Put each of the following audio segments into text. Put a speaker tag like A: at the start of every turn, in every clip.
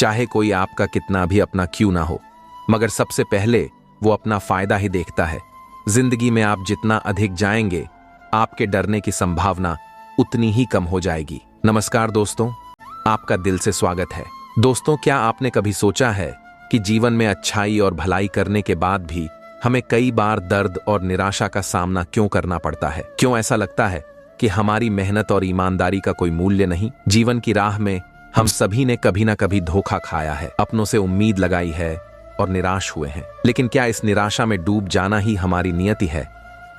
A: चाहे कोई आपका कितना भी अपना क्यों ना हो, मगर सबसे पहले वो अपना फायदा ही देखता है। जिंदगी में आप जितना अधिक जाएंगे, आपके डरने की संभावना उतनी ही कम हो जाएगी। नमस्कार दोस्तों, आपका दिल से स्वागत है। दोस्तों, क्या आपने कभी सोचा है कि जीवन में अच्छाई और भलाई करने के बाद भी हमें कई बार दर्द और निराशा का सामना क्यों करना पड़ता है? क्यों ऐसा लगता है कि हमारी मेहनत और ईमानदारी का कोई मूल्य नहीं? जीवन की राह में हम सभी ने कभी ना कभी धोखा खाया है, अपनों से उम्मीद लगाई है और निराश हुए हैं। लेकिन क्या इस निराशा में डूब जाना ही हमारी नियति है,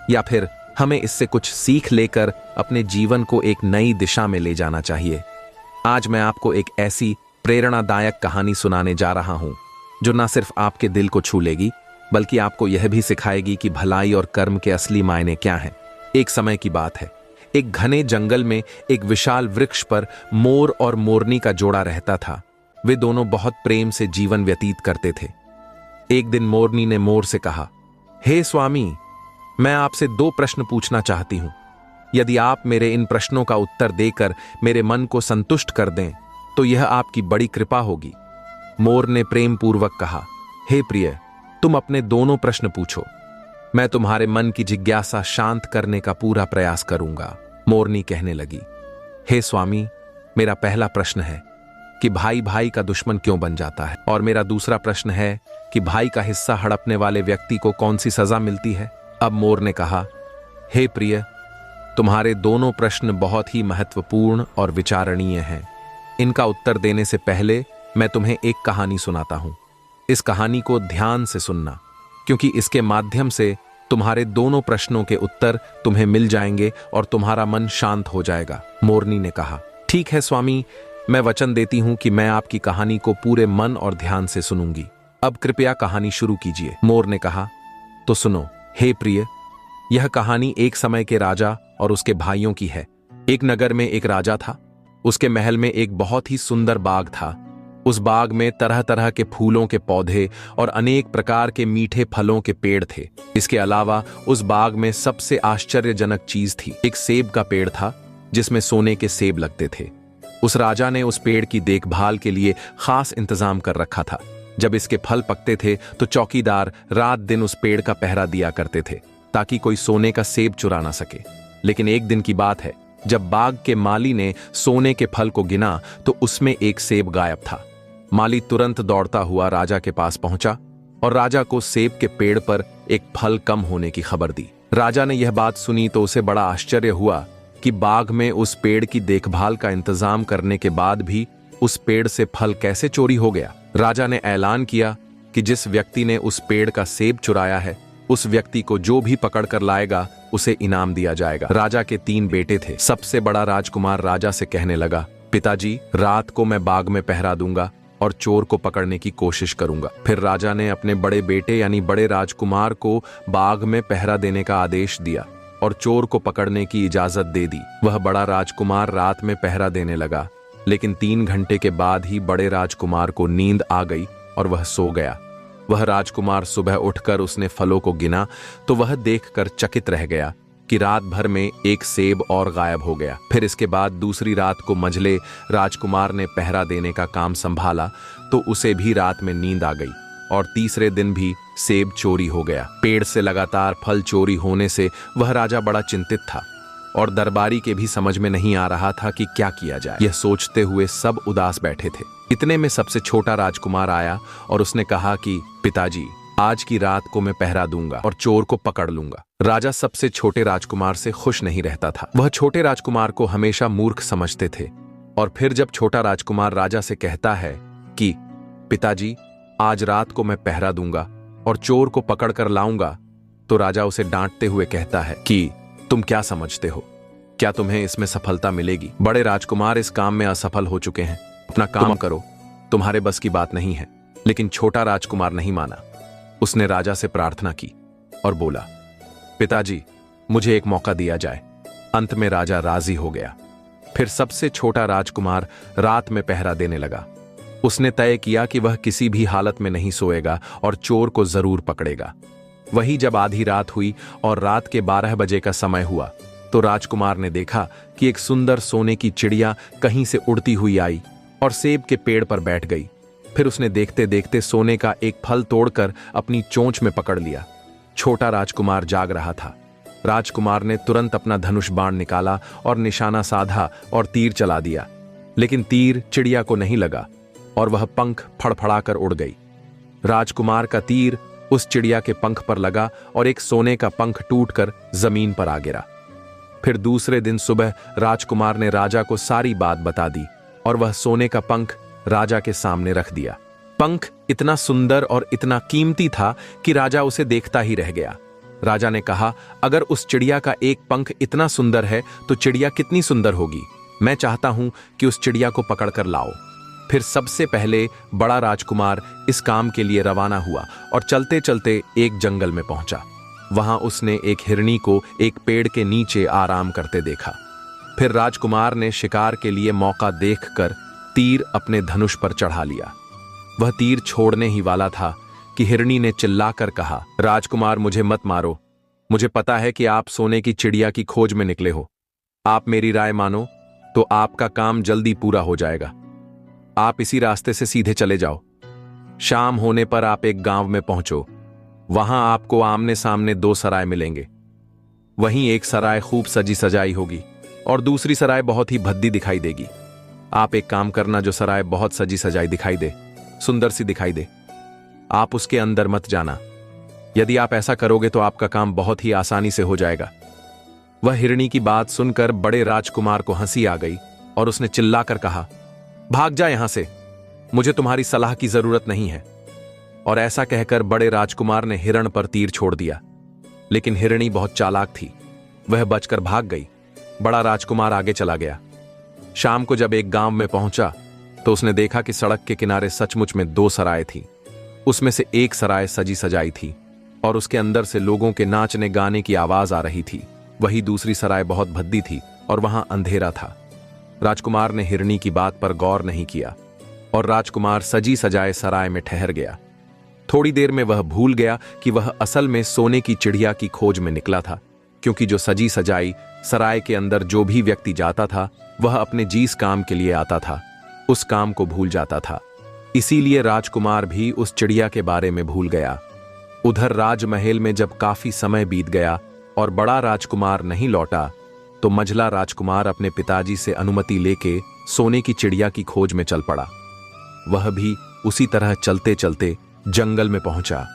A: या फिर हमें इससे कुछ सीख लेकर अपने जीवन को एक नई दिशा में ले जाना चाहिए? आज मैं आपको एक ऐसी प्रेरणादायक कहानी सुनाने जा रहा हूं जो न सिर्फ आपके दिल को छू लेगी, बल्कि आपको यह भी सिखाएगी कि भलाई और कर्म के असली मायने क्या हैं। एक समय की बात है, एक घने जंगल में एक विशाल वृक्ष पर मोर और मोरनी का जोड़ा रहता था। वे दोनों बहुत प्रेम से जीवन व्यतीत करते थे। एक दिन मोरनी ने मोर से कहा, हे स्वामी, मैं आपसे 2 प्रश्न पूछना चाहती हूं। यदि आप मेरे इन प्रश्नों का उत्तर देकर मेरे मन को संतुष्ट कर दें तो यह आपकी बड़ी कृपा होगी। मोर ने प्रेम पूर्वक कहा, हे प्रिय, तुम अपने दोनों प्रश्न पूछो, मैं तुम्हारे मन की जिज्ञासा शांत करने का पूरा प्रयास करूंगा। मोरनी कहने लगी, हे स्वामी, मेरा पहला प्रश्न है कि भाई भाई का दुश्मन क्यों बन जाता है, और मेरा दूसरा प्रश्न है कि भाई का हिस्सा हड़पने वाले व्यक्ति को कौन सी सजा मिलती है। अब मोर ने कहा, हे प्रिय, तुम्हारे दोनों प्रश्न बहुत ही महत्वपूर्ण और विचारणीय हैं। इनका उत्तर देने से पहले मैं तुम्हें एक कहानी सुनाता हूं। इस कहानी को ध्यान से सुनना, क्योंकि इसके माध्यम से तुम्हारे दोनों प्रश्नों के उत्तर तुम्हें मिल जाएंगे और तुम्हारा मन शांत हो जाएगा। मोरनी ने कहा, ठीक है स्वामी, मैं वचन देती हूं कि मैं आपकी कहानी को पूरे मन और ध्यान से सुनूंगी। अब कृपया कहानी शुरू कीजिए। मोर ने कहा, तो सुनो हे प्रिय, यह कहानी एक समय के राजा और उसके भाइयों की है। एक नगर में एक राजा था। उसके महल में एक बहुत ही सुंदर बाग था। उस बाग में तरह तरह के फूलों के पौधे और अनेक प्रकार के मीठे फलों के पेड़ थे। इसके अलावा उस बाग में सबसे आश्चर्यजनक चीज थी, एक सेब का पेड़ था जिसमें सोने के सेब लगते थे। उस राजा ने उस पेड़ की देखभाल के लिए खास इंतजाम कर रखा था। जब इसके फल पकते थे तो चौकीदार रात दिन उस पेड़ का पहरा दिया करते थे ताकि कोई सोने का सेब चुरा ना सके। लेकिन एक दिन की बात है, जब बाग के माली ने सोने के फल को गिना तो उसमें एक सेब गायब था। माली तुरंत दौड़ता हुआ राजा के पास पहुंचा और राजा को सेब के पेड़ पर एक फल कम होने की खबर दी। राजा ने यह बात सुनी तो उसे बड़ा आश्चर्य हुआ कि बाग में उस पेड़ की देखभाल का इंतजाम करने के बाद भी उस पेड़ से फल कैसे चोरी हो गया। राजा ने ऐलान किया कि जिस व्यक्ति ने उस पेड़ का सेब चुराया है, उस व्यक्ति को जो भी पकड़ कर लाएगा उसे इनाम दिया जाएगा। राजा के 3 बेटे थे। सबसे बड़ा राजकुमार राजा से कहने लगा, पिताजी, रात को मैं बाग में पहरा दूंगा और चोर को पकड़ने की कोशिश करूंगा। फिर राजा ने अपने बड़े बेटे यानी बड़े राजकुमार को बाग में पहरा देने का आदेश दिया और चोर को पकड़ने की इजाजत दे दी। वह बड़ा राजकुमार रात में पहरा देने लगा, लेकिन 3 घंटे के बाद ही बड़े राजकुमार को नींद आ गई और वह सो गया। वह राजकुमार सुबह उठकर उसने फलों को गिना तो वह देखकर चकित रह गया कि रात भर में एक सेब और गायब हो गया। फिर इसके बाद दूसरी रात को मंझले राजकुमार ने पहरा देने का काम संभाला तो उसे भी रात में नींद आ गई और तीसरे दिन भी सेब चोरी हो गया। पेड़ से लगातार फल चोरी होने से वह राजा बड़ा चिंतित था और दरबारी के भी समझ में नहीं आ रहा था कि क्या किया जाए। यह सोचते हुए सब उदास बैठे थे। इतने में सबसे छोटा राजकुमार आया और उसने कहा कि पिताजी, आज की रात को मैं पहरा दूंगा और चोर को पकड़ लूंगा। राजा सबसे छोटे राजकुमार से खुश नहीं रहता था। वह छोटे राजकुमार को हमेशा मूर्ख समझते थे। और फिर जब छोटा राजकुमार राजा से कहता है कि पिताजी, आज रात को मैं पहरा दूंगा और चोर को पकड़ कर लाऊंगा, तो राजा उसे डांटते हुए कहता है कि तुम क्या समझते हो, क्या तुम्हें इसमें सफलता मिलेगी? बड़े राजकुमार इस काम में असफल हो चुके हैं, अपना काम करो, तुम्हारे बस की बात नहीं है। लेकिन छोटा राजकुमार नहीं माना। उसने राजा से प्रार्थना की और बोला, पिताजी, मुझे एक मौका दिया जाए। अंत में राजा राजी हो गया। फिर सबसे छोटा राजकुमार रात में पहरा देने लगा। उसने तय किया कि वह किसी भी हालत में नहीं सोएगा और चोर को जरूर पकड़ेगा। वही जब आधी रात हुई और रात के 12 बजे का समय हुआ तो राजकुमार ने देखा कि एक सुंदर सोने की चिड़िया कहीं से उड़ती हुई आई और सेब के पेड़ पर बैठ गई। फिर उसने देखते देखते सोने का एक फल तोड़कर अपनी चोंच में पकड़ लिया। छोटा राजकुमार जाग रहा था। राजकुमार ने तुरंत अपना धनुष बाण निकाला और निशाना साधा और तीर चला दिया, लेकिन तीर चिड़िया को नहीं लगा और वह पंख फड़फड़ाकर उड़ गई। राजकुमार का तीर उस चिड़िया के पंख पर लगा और एक सोने का पंख टूटकर जमीन पर आ गिरा। फिर दूसरे दिन सुबह राजकुमार ने राजा को सारी बात बता दी और वह सोने का पंख राजा के सामने रख दिया। पंख इतना सुंदर और इतना कीमती था कि राजा उसे देखता ही रह गया। राजा ने कहा, अगर उस चिड़िया का एक पंख इतना सुंदर है तो चिड़िया कितनी सुंदर होगी। मैं चाहता हूं कि उस चिड़िया को पकड़कर लाओ। फिर सबसे पहले बड़ा राजकुमार इस काम के लिए रवाना हुआ और चलते चलते एक जंगल में पहुंचा। वहां उसने एक हिरनी को एक पेड़ के नीचे आराम करते देखा। फिर राजकुमार ने शिकार के लिए मौका देखकर तीर अपने धनुष पर चढ़ा लिया। वह तीर छोड़ने ही वाला था कि हिरनी ने चिल्लाकर कहा, राजकुमार मुझे मत मारो। मुझे पता है कि आप सोने की चिड़िया की खोज में निकले हो। आप मेरी राय मानो तो आपका काम जल्दी पूरा हो जाएगा। आप इसी रास्ते से सीधे चले जाओ। शाम होने पर आप एक गांव में पहुंचो। वहां आपको आमने सामने दो सराय मिलेंगे। वहीं एक सराय खूब सजी सजाई होगी और दूसरी सराय बहुत ही भद्दी दिखाई देगी। आप एक काम करना, जो सराय बहुत सजी सजाई दिखाई दे, सुंदर सी दिखाई दे, आप उसके अंदर मत जाना। यदि आप ऐसा करोगे तो आपका काम बहुत ही आसानी से हो जाएगा। वह हिरनी की बात सुनकर बड़े राजकुमार को हंसी आ गई और उसने चिल्लाकर कहा, भाग जा यहां से, मुझे तुम्हारी सलाह की जरूरत नहीं है। और ऐसा कहकर बड़े राजकुमार ने हिरण पर तीर छोड़ दिया, लेकिन हिरनी बहुत चालाक थी, वह बचकर भाग गई। बड़ा राजकुमार आगे चला गया। शाम को जब एक गांव में पहुंचा तो उसने देखा कि सड़क के किनारे सचमुच में दो सराय थी। उसमें से एक सराय सजी सजाई थी और उसके अंदर से लोगों के नाचने गाने की आवाज आ रही थी। वही दूसरी सराय बहुत भद्दी थी और वहां अंधेरा था। राजकुमार ने हिरनी की बात पर गौर नहीं किया और राजकुमार सजी सजाए सराय में ठहर गया। थोड़ी देर में वह भूल गया कि वह असल में सोने की चिड़िया की खोज में निकला था, क्योंकि जो सजी सजाई सराय के अंदर जो भी व्यक्ति जाता था वह अपने जिस काम के लिए आता था उस काम को भूल जाता था। इसीलिए राजकुमार भी उस चिड़िया के बारे में भूल गया। उधर राजमहल में जब काफी समय बीत गया और बड़ा राजकुमार नहीं लौटा तो मझला राजकुमार अपने पिताजी से अनुमति लेके सोने की चिड़िया की खोज में चल पड़ा। वह भी उसी तरह चलते चलते जंगल में पहुंचा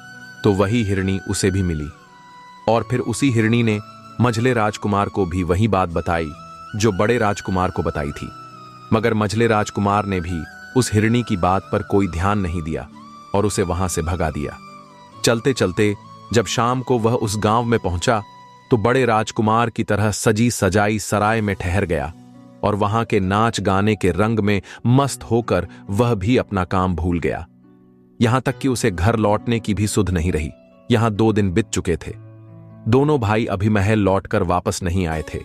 A: तो वही हिरनी उसे भी मिली और फिर उसी हिरनी ने मझले राजकुमार को भी वही बात बताई जो बड़े राजकुमार को बताई थी। मगर मझले राजकुमार ने भी उस हिरनी की बात पर कोई ध्यान नहीं दिया और उसे वहां से भगा दिया। चलते चलते जब शाम को वह उस गांव में पहुंचा तो बड़े राजकुमार की तरह सजी सजाई सराय में ठहर गया और वहां के नाच गाने के रंग में मस्त होकर वह भी अपना काम भूल गया। यहां तक कि उसे घर लौटने की भी सुध नहीं रही। यहां 2 दिन बीत चुके थे। दोनों भाई अभी महल लौटकर वापस नहीं आए थे।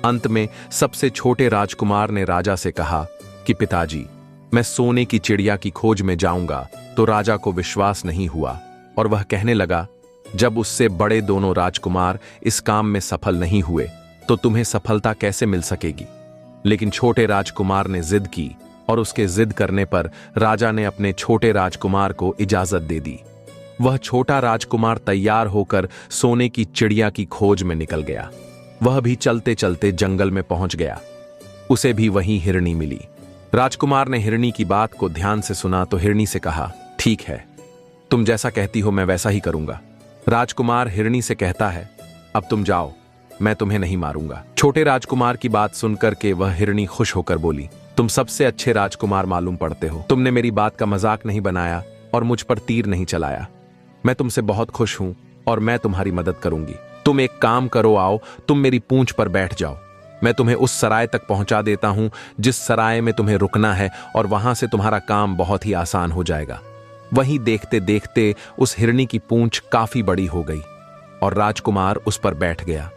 A: अंत में सबसे छोटे राजकुमार ने राजा से कहा कि पिताजी, मैं सोने की चिड़िया की खोज में जाऊंगा। तो राजा को विश्वास नहीं हुआ और वह कहने लगा, जब उससे बड़े दोनों राजकुमार इस काम में सफल नहीं हुए तो तुम्हें सफलता कैसे मिल सकेगी। लेकिन छोटे राजकुमार ने जिद की और उसके जिद करने पर राजा ने अपने छोटे राजकुमार को इजाजत दे दी। वह छोटा राजकुमार तैयार होकर सोने की चिड़िया की खोज में निकल गया। वह भी चलते चलते जंगल में पहुंच गया। उसे भी वहीं हिरनी मिली। राजकुमार ने हिरनी की बात को ध्यान से सुना तो हिरनी से कहा, ठीक है, तुम जैसा कहती हो मैं वैसा ही करूंगा। राजकुमार हिरनी से कहता है, अब तुम जाओ, मैं तुम्हें नहीं मारूंगा। छोटे राजकुमार की बात सुनकर के वह हिरनी खुश होकर बोली, तुम सबसे अच्छे राजकुमार मालूम पड़ते हो। तुमने मेरी बात का मजाक नहीं बनाया और मुझ पर तीर नहीं चलाया। मैं तुमसे बहुत खुश हूं और मैं तुम्हारी मदद करूंगी। तुम एक काम करो, आओ तुम मेरी पूंछ पर बैठ जाओ। मैं तुम्हें उस सराय तक पहुंचा देता हूं जिस सराय में तुम्हें रुकना है और वहां से तुम्हारा काम बहुत ही आसान हो जाएगा। वहीं देखते देखते उस हिरनी की पूंछ काफी बड़ी हो गई और राजकुमार उस पर बैठ गया।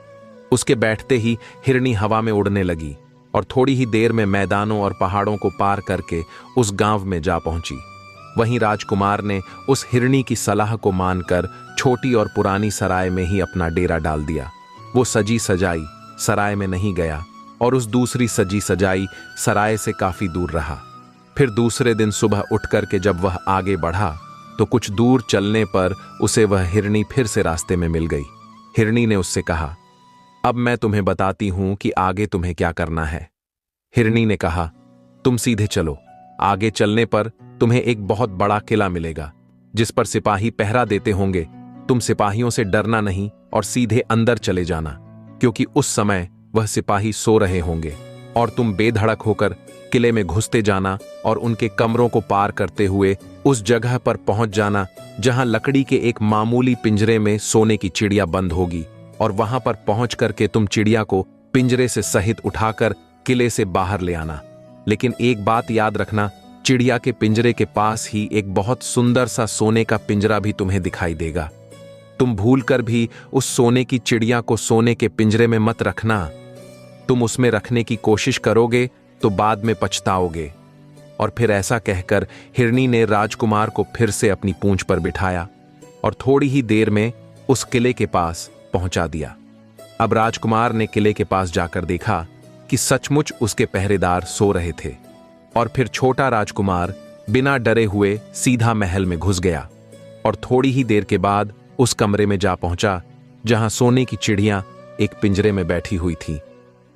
A: उसके बैठते ही हिरनी हवा में उड़ने लगी और थोड़ी ही देर में मैदानों और पहाड़ों को पार करके उस गांव में जा पहुंची। वहीं राजकुमार ने उस हिरनी की सलाह को मानकर छोटी और पुरानी सराय में ही अपना डेरा डाल दिया। वो सजी सजाई सराय में नहीं गया और उस दूसरी सजी सजाई सराय से काफी दूर रहा। फिर दूसरे दिन सुबह उठकर के जब वह आगे बढ़ा तो कुछ दूर चलने पर उसे वह हिरनी फिर से रास्ते में मिल गई। हिरनी ने उससे कहा, अब मैं तुम्हें बताती हूं कि आगे तुम्हें क्या करना है। हिरनी ने कहा, तुम सीधे चलो, आगे चलने पर तुम्हें एक बहुत बड़ा किला मिलेगा जिस पर सिपाही पहरा देते होंगे। तुम सिपाहियों से डरना नहीं और सीधे अंदर चले जाना, क्योंकि उस समय वह सिपाही सो रहे होंगे, और तुम बेधड़क होकर किले में घुसते जाना और उनके कमरों को पार करते हुए उस जगह पर पहुंच जाना जहां लकड़ी के एक मामूली पिंजरे में सोने की चिड़िया बंद होगी, और वहां पर पहुंच करके तुम चिड़िया को पिंजरे से सहित उठाकर किले से बाहर ले आना। लेकिन एक बात याद रखना, चिड़िया के पिंजरे के पास ही एक बहुत सुंदर सा सोने का पिंजरा भी तुम्हें दिखाई देगा। तुम भूलकर भी उस सोने की चिड़िया को सोने के पिंजरे में मत रखना। तुम उसमें रखने की कोशिश करोगे तो बाद में पछताओगे। और फिर ऐसा कहकर हिरनी ने राजकुमार को फिर से अपनी पूंछ पर बिठाया और थोड़ी ही देर में उस किले के पास पहुंचा दिया। अब राजकुमार ने किले के पास जाकर देखा कि सचमुच उसके पहरेदार सो रहे थे, और फिर छोटा राजकुमार बिना डरे हुए सीधा महल में घुस गया और थोड़ी ही देर के बाद उस कमरे में जा पहुंचा जहां सोने की चिड़िया एक पिंजरे में बैठी हुई थी।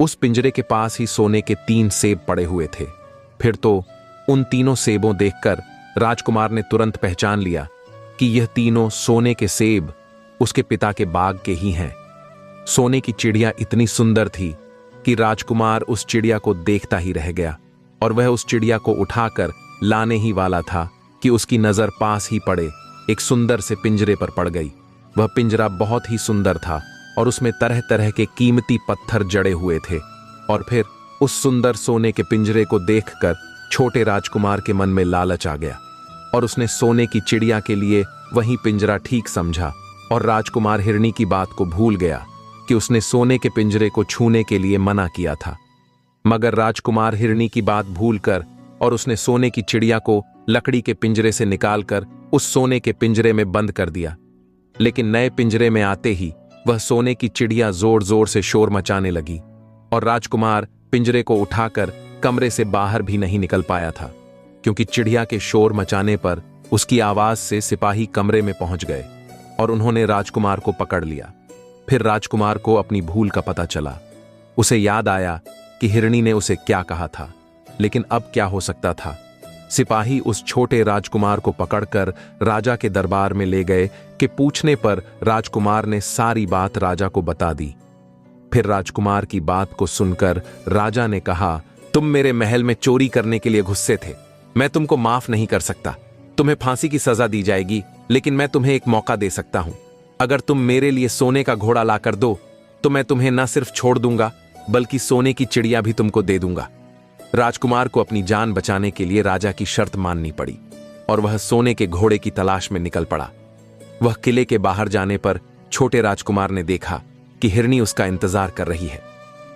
A: उस पिंजरे के पास ही सोने के 3 सेब पड़े हुए थे। फिर तो उन तीनों सेबों देखकर राजकुमार ने तुरंत पहचान लिया कि यह तीनों सोने के सेब उसके पिता के बाग के ही हैं। सोने की चिड़िया इतनी सुंदर थी कि राजकुमार उस चिड़िया को देखता ही रह गया, और वह उस चिड़िया को उठाकर लाने ही वाला था कि उसकी नजर पास ही पड़े एक सुंदर से पिंजरे पर पड़ गई। वह पिंजरा बहुत ही सुंदर था और उसमें तरह तरह के कीमती पत्थर जड़े हुए थे। और फिर उस सुंदर सोने के पिंजरे को देखकर छोटे राजकुमार के मन में लालच आ गया, और उसने सोने की चिड़िया के लिए वही पिंजरा ठीक समझा, और राजकुमार हिरनी की बात को भूल गया कि उसने सोने के पिंजरे को छूने के लिए मना किया था। मगर राजकुमार हिरनी की बात भूलकर और उसने सोने की चिड़िया को लकड़ी के पिंजरे से निकालकर उस सोने के पिंजरे में बंद कर दिया। लेकिन नए पिंजरे में आते ही वह सोने की चिड़िया जोर जोर से शोर मचाने लगी, और राजकुमार पिंजरे को उठाकर कमरे से बाहर भी नहीं निकल पाया था, क्योंकि चिड़िया के शोर मचाने पर उसकी आवाज से सिपाही कमरे में पहुंच गए और उन्होंने राजकुमार को पकड़ लिया। फिर राजकुमार को अपनी भूल का पता चला। उसे याद आया कि हिरनी ने उसे क्या कहा था, लेकिन अब क्या हो सकता था। सिपाही उस छोटे राजकुमार को पकड़कर राजा के दरबार में ले गए कि पूछने पर राजकुमार ने सारी बात राजा को बता दी। फिर राजकुमार की बात को सुनकर राजा ने कहा, तुम मेरे महल में चोरी करने के लिए घुसे थे, मैं तुमको माफ नहीं कर सकता। तुम्हें फांसी की सजा दी जाएगी, लेकिन मैं तुम्हें एक मौका दे सकता हूं। अगर तुम मेरे लिए सोने का घोड़ा लाकर दो तो मैं तुम्हें न सिर्फ छोड़ दूंगा बल्कि सोने की चिड़िया भी तुमको दे दूंगा। राजकुमार को अपनी जान बचाने के लिए राजा की शर्त माननी पड़ी, और वह सोने के घोड़े की तलाश में निकल पड़ा। वह किले के बाहर जाने पर छोटे राजकुमार ने देखा कि हिरनी उसका इंतजार कर रही है,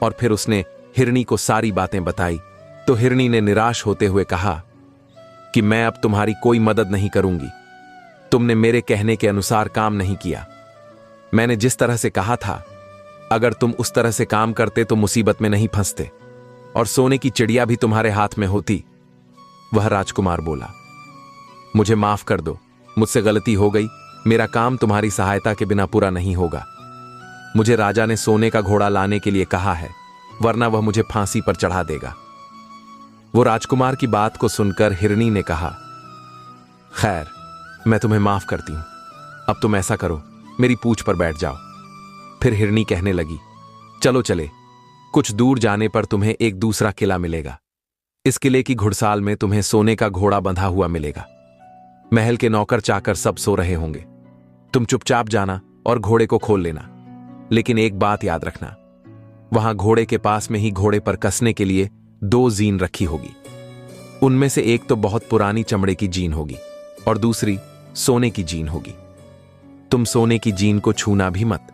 A: और फिर उसने हिरनी को सारी बातें बताई। तो हिरनी ने निराश होते हुए कहा कि मैं अब तुम्हारी कोई मदद नहीं करूंगी। तुमने मेरे कहने के अनुसार काम नहीं किया। मैंने जिस तरह से कहा था, अगर तुम उस तरह से काम करते तो मुसीबत में नहीं फंसते और सोने की चिड़िया भी तुम्हारे हाथ में होती। वह राजकुमार बोला, मुझे माफ कर दो, मुझसे गलती हो गई। मेरा काम तुम्हारी सहायता के बिना पूरा नहीं होगा। मुझे राजा ने सोने का घोड़ा लाने के लिए कहा है, वरना वह मुझे फांसी पर चढ़ा देगा। वो राजकुमार की बात को सुनकर हिरनी ने कहा, खैर, मैं तुम्हें माफ करती हूं। अब तुम ऐसा करो, मेरी पूंछ पर बैठ जाओ। फिर हिरनी कहने लगी, चलो चले, कुछ दूर जाने पर तुम्हें एक दूसरा किला मिलेगा। इस किले की घुड़साल में तुम्हें सोने का घोड़ा बंधा हुआ मिलेगा। महल के नौकर चाकर सब सो रहे होंगे। तुम चुपचाप जाना और घोड़े को खोल लेना, लेकिन एक बात याद रखना, वहां घोड़े के पास में ही घोड़े पर कसने के लिए 2 जीन रखी होगी। उनमें से एक तो बहुत पुरानी चमड़े की जीन होगी और दूसरी सोने की जीन होगी। तुम सोने की जीन को छूना भी मत,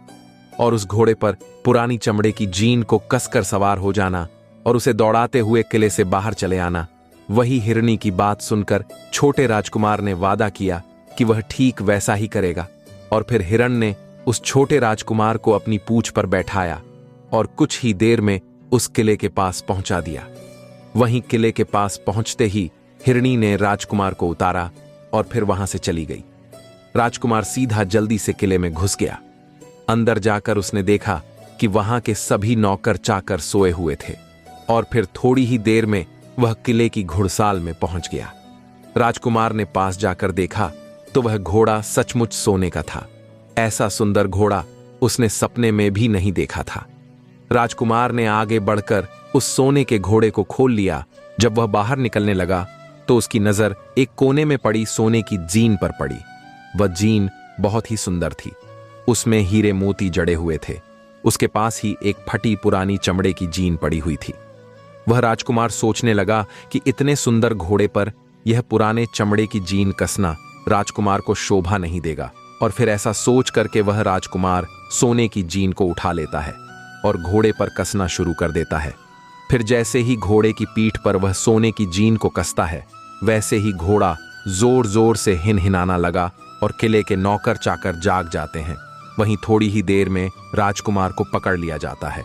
A: और उस घोड़े पर पुरानी चमड़े की जीन को कसकर सवार हो जाना और उसे दौड़ाते हुए किले से बाहर चले आना। वही हिरनी की बात सुनकर छोटे राजकुमार ने वादा किया कि वह ठीक वैसा ही करेगा, और फिर हिरण ने उस छोटे राजकुमार को अपनी पूंछ पर बैठाया और कुछ ही देर में उस किले के पास पहुंचा दिया। वहीं किले के पास पहुंचते ही हिरणी ने राजकुमार को उतारा और फिर वहां से चली गई। राजकुमार सीधा जल्दी से किले में घुस गया। अंदर जाकर उसने देखा कि वहां के सभी नौकर चाकर सोए हुए थे और फिर थोड़ी ही देर में वह किले की घुड़साल में पहुंच गया। राजकुमार ने पास जाकर देखा तो वह घोड़ा सचमुच सोने का था। ऐसा सुंदर घोड़ा उसने सपने में भी नहीं देखा था। राजकुमार ने आगे बढ़कर उस सोने के घोड़े को खोल लिया। जब वह बाहर निकलने लगा तो उसकी नजर एक कोने में पड़ी सोने की जीन पर पड़ी। वह जीन बहुत ही सुंदर थी। उसमें हीरे मोती जड़े हुए थे। उसके पास ही एक फटी पुरानी चमड़े की जीन पड़ी हुई थी। वह राजकुमार सोचने लगा कि इतने सुंदर घोड़े पर यह पुराने चमड़े की जीन कसना राजकुमार को शोभा नहीं देगा, और फिर ऐसा सोच करके वह राजकुमार सोने की जीन को उठा लेता है और घोड़े पर कसना शुरू कर देता है। फिर जैसे ही घोड़े की पीठ पर वह सोने की जीन को कसता है, वैसे ही घोड़ा जोर जोर से हिनहिनाना लगा और किले के नौकर चाकर जाग जाते हैं। वहीं थोड़ी ही देर में राजकुमार को पकड़ लिया जाता है।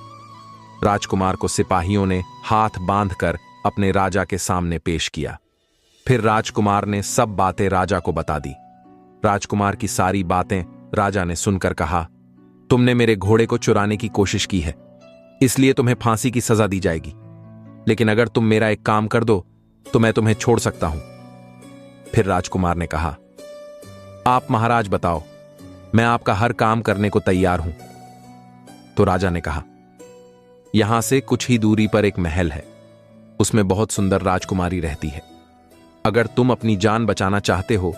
A: राजकुमार को सिपाहियों ने हाथ बांधकर अपने राजा के सामने पेश किया। फिर राजकुमार ने सब बातें राजा को बता दी। राजकुमार की सारी बातें राजा ने सुनकर कहा, तुमने मेरे घोड़े को चुराने की कोशिश की है, इसलिए तुम्हें फांसी की सजा दी जाएगी। लेकिन अगर तुम मेरा एक काम कर दो तो मैं तुम्हें छोड़ सकता हूं। फिर राजकुमार ने कहा, आप महाराज बताओ, मैं आपका हर काम करने को तैयार हूं। तो राजा ने कहा, यहां से कुछ ही दूरी पर एक महल है, उसमें बहुत सुंदर राजकुमारी रहती है। अगर तुम अपनी जान बचाना चाहते हो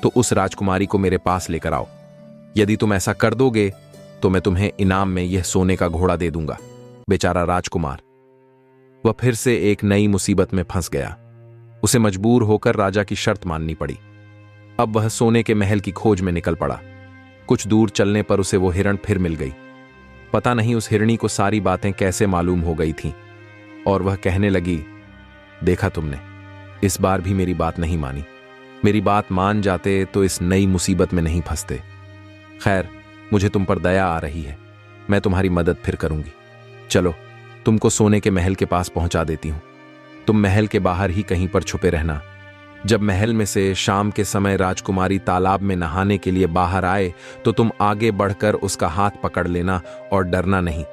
A: तो उस राजकुमारी को मेरे पास लेकर आओ। यदि तुम ऐसा कर दोगे तो मैं तुम्हें इनाम में यह सोने का घोड़ा दे दूंगा। बेचारा राजकुमार, वह फिर से एक नई मुसीबत में फंस गया। उसे मजबूर होकर राजा की शर्त माननी पड़ी। अब वह सोने के महल की खोज में निकल पड़ा। कुछ दूर चलने पर उसे वो हिरण फिर मिल गई। पता नहीं उस हिरणी को सारी बातें कैसे मालूम हो गई थीं, और वह कहने लगी, देखा तुमने, इस बार भी मेरी बात नहीं मानी। मेरी बात मान जाते तो इस नई मुसीबत में नहीं फंसते। खैर, मुझे तुम पर दया आ रही है, मैं तुम्हारी मदद फिर करूंगी। चलो, तुमको सोने के महल के पास पहुंचा देती हूं। तुम महल के बाहर ही कहीं पर छुपे रहना। जब महल में से शाम के समय राजकुमारी तालाब में नहाने के लिए बाहर आए तो तुम आगे बढ़कर उसका हाथ पकड़ लेना और डरना नहीं।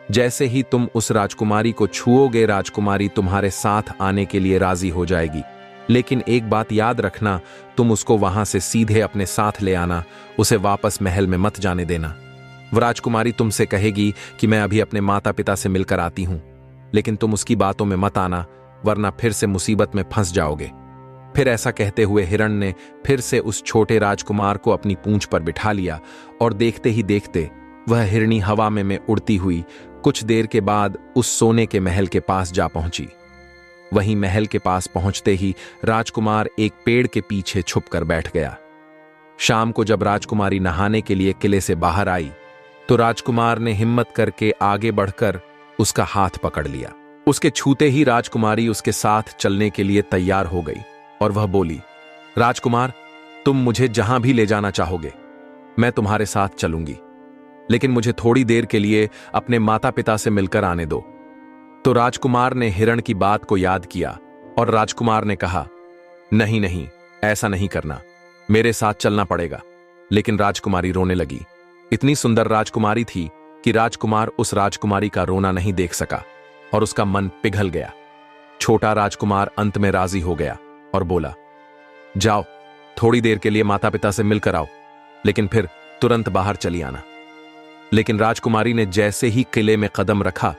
A: जैसे ही तुम उस राजकुमारी को छुओगे, राजकुमारी तुम्हारे साथ आने के लिए राजी हो जाएगी। लेकिन एक बात याद रखना, तुम उसको वहां से सीधे अपने साथ ले आना, उसे वापस महल में मत जाने देना। वह राजकुमारी तुमसे कहेगी कि मैं अभी अपने माता पिता से मिलकर आती हूं, लेकिन तुम उसकी बातों में मत आना, वरना फिर से मुसीबत में फंस जाओगे। फिर ऐसा कहते हुए हिरण ने फिर से उस छोटे राजकुमार को अपनी पूंछ पर बिठा लिया, और देखते ही देखते वह हिरणी हवा में उड़ती हुई कुछ देर के बाद उस सोने के महल के पास जा पहुंची। वहीं महल के पास पहुंचते ही राजकुमार एक पेड़ के पीछे छुपकर बैठ गया। शाम को जब राजकुमारी नहाने के लिए किले से बाहर आई तो राजकुमार ने हिम्मत करके आगे बढ़कर उसका हाथ पकड़ लिया। उसके छूते ही राजकुमारी उसके साथ चलने के लिए तैयार हो गई और वह बोली, राजकुमार, तुम मुझे जहां भी ले जाना चाहोगे मैं तुम्हारे साथ चलूंगी, लेकिन मुझे थोड़ी देर के लिए अपने माता पिता से मिलकर आने दो। तो राजकुमार ने हिरण की बात को याद किया और राजकुमार ने कहा, नहीं नहीं, ऐसा नहीं करना, मेरे साथ चलना पड़ेगा। लेकिन राजकुमारी रोने लगी। इतनी सुंदर राजकुमारी थी कि राजकुमार उस राजकुमारी का रोना नहीं देख सका और उसका मन पिघल गया। छोटा राजकुमार अंत में राजी हो गया और बोला, जाओ, थोड़ी देर के लिए माता पिता से मिलकर आओ, लेकिन फिर तुरंत बाहर चली आना। लेकिन राजकुमारी ने जैसे ही किले में कदम रखा,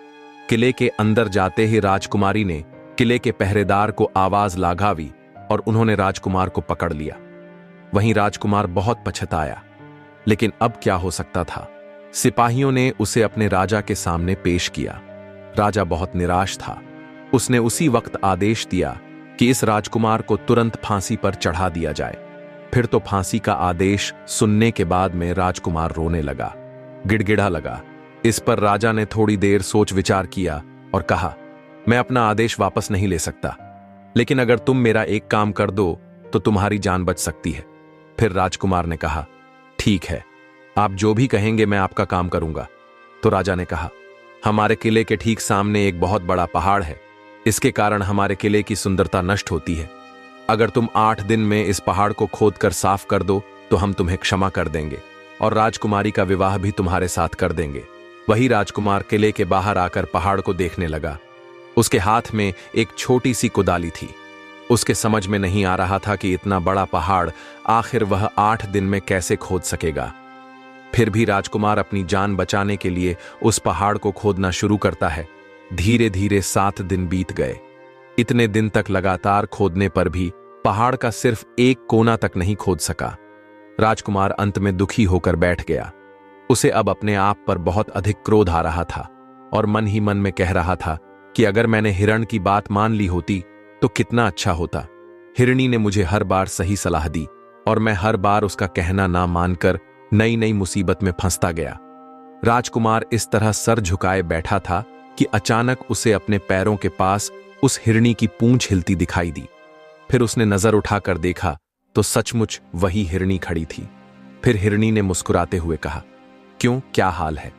A: किले के अंदर जाते ही राजकुमारी ने किले के पहरेदार को आवाज लगावी और उन्होंने राजकुमार को पकड़ लिया। वहीं राजकुमार बहुत पछताया, लेकिन अब क्या हो सकता था। सिपाहियों ने उसे अपने राजा के सामने पेश किया। राजा बहुत निराश था। उसने उसी वक्त आदेश दिया कि इस राजकुमार को तुरंत फांसी पर चढ़ा दिया जाए। फिर तो फांसी का आदेश सुनने के बाद में राजकुमार रोने लगा, गिड़गिड़ा लगा। इस पर राजा ने थोड़ी देर सोच विचार किया और कहा, मैं अपना आदेश वापस नहीं ले सकता, लेकिन अगर तुम मेरा एक काम कर दो तो तुम्हारी जान बच सकती है। फिर राजकुमार ने कहा, ठीक है, आप जो भी कहेंगे मैं आपका काम करूंगा। तो राजा ने कहा, हमारे किले के ठीक सामने एक बहुत बड़ा पहाड़ है, इसके कारण हमारे किले की सुंदरता नष्ट होती है। अगर तुम 8 दिन में इस पहाड़ को खोद कर साफ कर दो तो हम तुम्हें क्षमा कर देंगे और राजकुमारी का विवाह भी तुम्हारे साथ कर देंगे। वही राजकुमार किले के बाहर आकर पहाड़ को देखने लगा। उसके हाथ में एक छोटी सी कुदाली थी। उसके समझ में नहीं आ रहा था कि इतना बड़ा पहाड़ आखिर वह 8 दिन में कैसे खोद सकेगा। फिर भी राजकुमार अपनी जान बचाने के लिए उस पहाड़ को खोदना शुरू करता है। धीरे धीरे 7 दिन बीत गए। इतने दिन तक लगातार खोदने पर भी पहाड़ का सिर्फ एक कोना तक नहीं खोद सका। राजकुमार अंत में दुखी होकर बैठ गया। उसे अब अपने आप पर बहुत अधिक क्रोध आ रहा था और मन ही मन में कह रहा था कि अगर मैंने हिरण की बात मान ली होती तो कितना अच्छा होता। हिरणी ने मुझे हर बार सही सलाह दी और मैं हर बार उसका कहना ना मानकर नई नई मुसीबत में फंसता गया। राजकुमार इस तरह सर झुकाए बैठा था कि अचानक उसे अपने पैरों के पास उस हिरणी की पूंछ हिलती दिखाई दी। फिर उसने नजर उठाकर देखा तो सचमुच वही हिरणी खड़ी थी। फिर हिरणी ने मुस्कुराते हुए कहा, क्यों, क्या हाल है?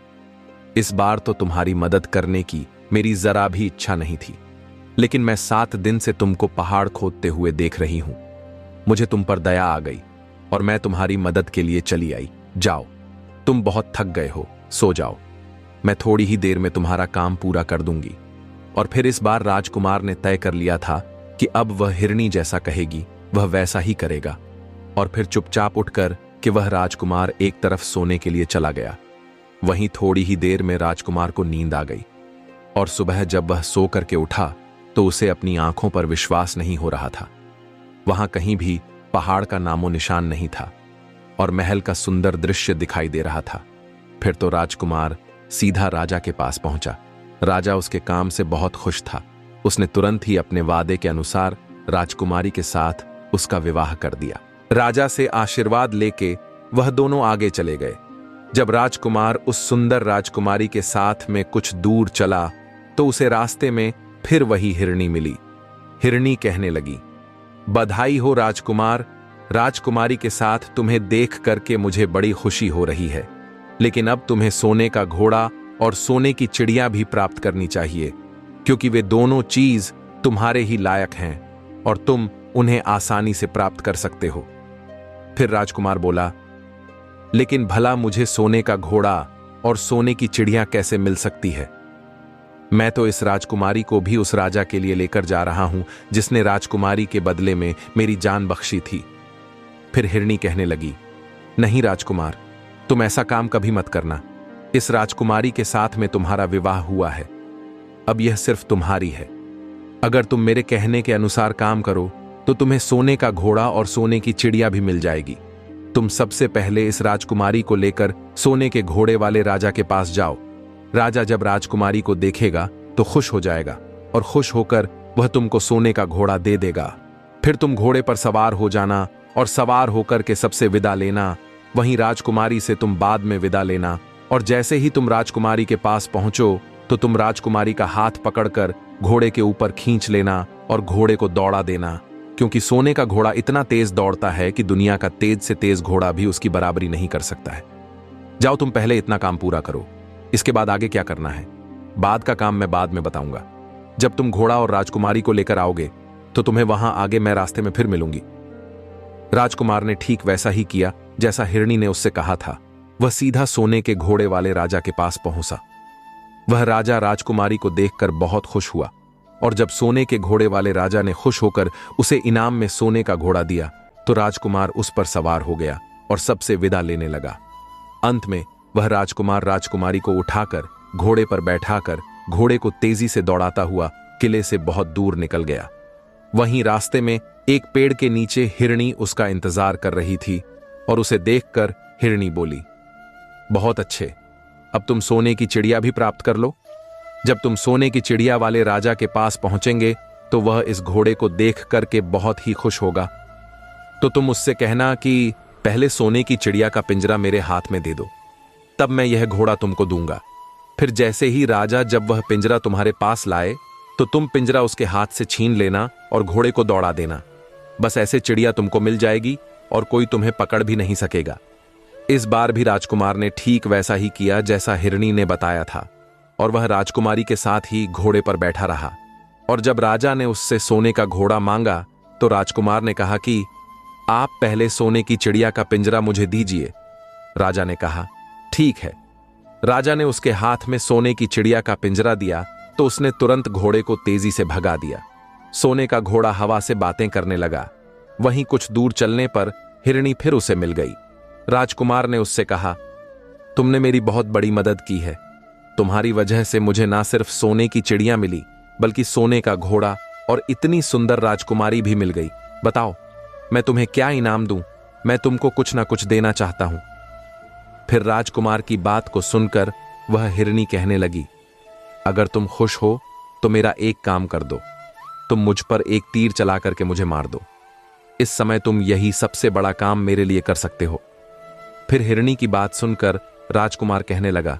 A: इस बार तो तुम्हारी मदद करने की मेरी जरा भी इच्छा नहीं थी, लेकिन मैं 7 दिन से तुमको पहाड़ खोदते हुए देख रही हूं। मुझे तुम पर दया आ गई और मैं तुम्हारी मदद के लिए चली आई। जाओ, तुम बहुत थक गए हो, सो जाओ। मैं थोड़ी ही देर में तुम्हारा काम पूरा कर दूंगी। और फिर इस बार राजकुमार ने तय कर लिया था कि अब वह हिरणी जैसा कहेगी वह वैसा ही करेगा। और फिर चुपचाप उठकर कि वह राजकुमार एक तरफ सोने के लिए चला गया। वहीं थोड़ी ही देर में राजकुमार को नींद आ गई और सुबह जब वह सो करके उठा तो उसे अपनी आंखों पर विश्वास नहीं हो रहा था। वहां कहीं भी पहाड़ का नामो निशान नहीं था और महल का सुंदर दृश्य दिखाई दे रहा था। फिर तो राजकुमार सीधा राजा के पास पहुंचा। राजा उसके काम से बहुत खुश था। उसने तुरंत ही अपने वादे के अनुसार राजकुमारी के साथ उसका विवाह कर दिया। राजा से आशीर्वाद लेके वह दोनों आगे चले गए। जब राजकुमार उस सुंदर राजकुमारी के साथ में कुछ दूर चला तो उसे रास्ते में फिर वही हिरणी मिली। हिरणी कहने लगी, बधाई हो राजकुमार, राजकुमारी के साथ तुम्हें देख करके मुझे बड़ी खुशी हो रही है, लेकिन अब तुम्हें सोने का घोड़ा और सोने की चिड़िया भी प्राप्त करनी चाहिए, क्योंकि वे दोनों चीज तुम्हारे ही लायक हैं और तुम उन्हें आसानी से प्राप्त कर सकते हो। फिर राजकुमार बोला, लेकिन भला मुझे सोने का घोड़ा और सोने की चिड़िया कैसे मिल सकती है? मैं तो इस राजकुमारी को भी उस राजा के लिए लेकर जा रहा हूं जिसने राजकुमारी के बदले में मेरी जान बख्शी थी। फिर हिरणी कहने लगी, नहीं राजकुमार, तुम ऐसा काम कभी मत करना। इस राजकुमारी के साथ में तुम्हारा विवाह हुआ है, अब यह सिर्फ तुम्हारी है। अगर तुम मेरे कहने के अनुसार काम करो तो तुम्हें सोने का घोड़ा और सोने की चिड़िया भी मिल जाएगी। तुम सबसे पहले इस राजकुमारी को लेकर सोने के घोड़े वाले राजा के पास जाओ। राजा जब राजकुमारी को देखेगा तो खुश हो जाएगा और खुश होकर वह तुमको सोने का घोड़ा दे देगा। फिर तुम घोड़े पर सवार हो जाना और सवार होकर के सबसे विदा लेना। वहीं राजकुमारी से तुम बाद में विदा लेना और जैसे ही तुम राजकुमारी के पास पहुंचो तो तुम राजकुमारी का हाथ पकड़कर घोड़े के ऊपर खींच लेना और घोड़े को दौड़ा देना, क्योंकि सोने का घोड़ा इतना तेज दौड़ता है कि दुनिया का तेज से तेज घोड़ा भी उसकी बराबरी नहीं कर सकता है। जाओ, तुम पहले इतना काम पूरा करो, इसके बाद आगे क्या करना है बाद का काम मैं बाद में बताऊंगा। जब तुम घोड़ा और राजकुमारी को लेकर आओगे तो तुम्हें वहां आगे मैं रास्ते में फिर मिलूंगी। राजकुमार ने ठीक वैसा ही किया जैसा हिरणी ने उससे कहा था। वह सीधा सोने के घोड़े वाले राजा के पास पहुंचा। वह राजा राजकुमारी को देखकर बहुत खुश हुआ और जब सोने के घोड़े वाले राजा ने खुश होकर उसे इनाम में सोने का घोड़ा दिया तो राजकुमार उस पर सवार हो गया और सबसे विदा लेने लगा। अंत में वह राजकुमार राजकुमारी को उठाकर घोड़े पर बैठाकर घोड़े को तेजी से दौड़ाता हुआ किले से बहुत दूर निकल गया। वहीं रास्ते में एक पेड़ के नीचे हिरणी उसका इंतजार कर रही थी और उसे देखकर हिरणी बोली, बहुत अच्छे, अब तुम सोने की चिड़िया भी प्राप्त कर लो। जब तुम सोने की चिड़िया वाले राजा के पास पहुंचेंगे तो वह इस घोड़े को देख करके बहुत ही खुश होगा। तो तुम उससे कहना कि पहले सोने की चिड़िया का पिंजरा मेरे हाथ में दे दो, तब मैं यह घोड़ा तुमको दूंगा। फिर जैसे ही राजा जब वह पिंजरा तुम्हारे पास लाए तो तुम पिंजरा उसके हाथ से छीन लेना और घोड़े को दौड़ा देना। बस ऐसे चिड़िया तुमको मिल जाएगी और कोई तुम्हें पकड़ भी नहीं सकेगा। इस बार भी राजकुमार ने ठीक वैसा ही किया जैसा हिरणी ने बताया था और वह राजकुमारी के साथ ही घोड़े पर बैठा रहा। और जब राजा ने उससे सोने का घोड़ा मांगा तो राजकुमार ने कहा कि आप पहले सोने की चिड़िया का पिंजरा मुझे दीजिए। राजा ने कहा, ठीक है। राजा ने उसके हाथ में सोने की चिड़िया का पिंजरा दिया तो उसने तुरंत घोड़े को तेजी से भगा दिया। सोने का घोड़ा हवा से बातें करने लगा। वहीं कुछ दूर चलने पर हिरनी फिर उसे मिल गई। राजकुमार ने उससे कहा, तुमने मेरी बहुत बड़ी मदद की है। तुम्हारी वजह से मुझे ना सिर्फ सोने की चिड़िया मिली बल्कि सोने का घोड़ा और इतनी सुंदर राजकुमारी भी मिल गई। बताओ मैं तुम्हें क्या इनाम दूं? मैं तुमको कुछ ना कुछ देना चाहता हूं। फिर राजकुमार की बात को सुनकर वह हिरनी कहने लगी, अगर तुम खुश हो तो मेरा एक काम कर दो। तुम मुझ पर एक तीर चला करके मुझे मार दो। इस समय तुम यही सबसे बड़ा काम मेरे लिए कर सकते हो। फिर हिरनी की बात सुनकर राजकुमार कहने लगा,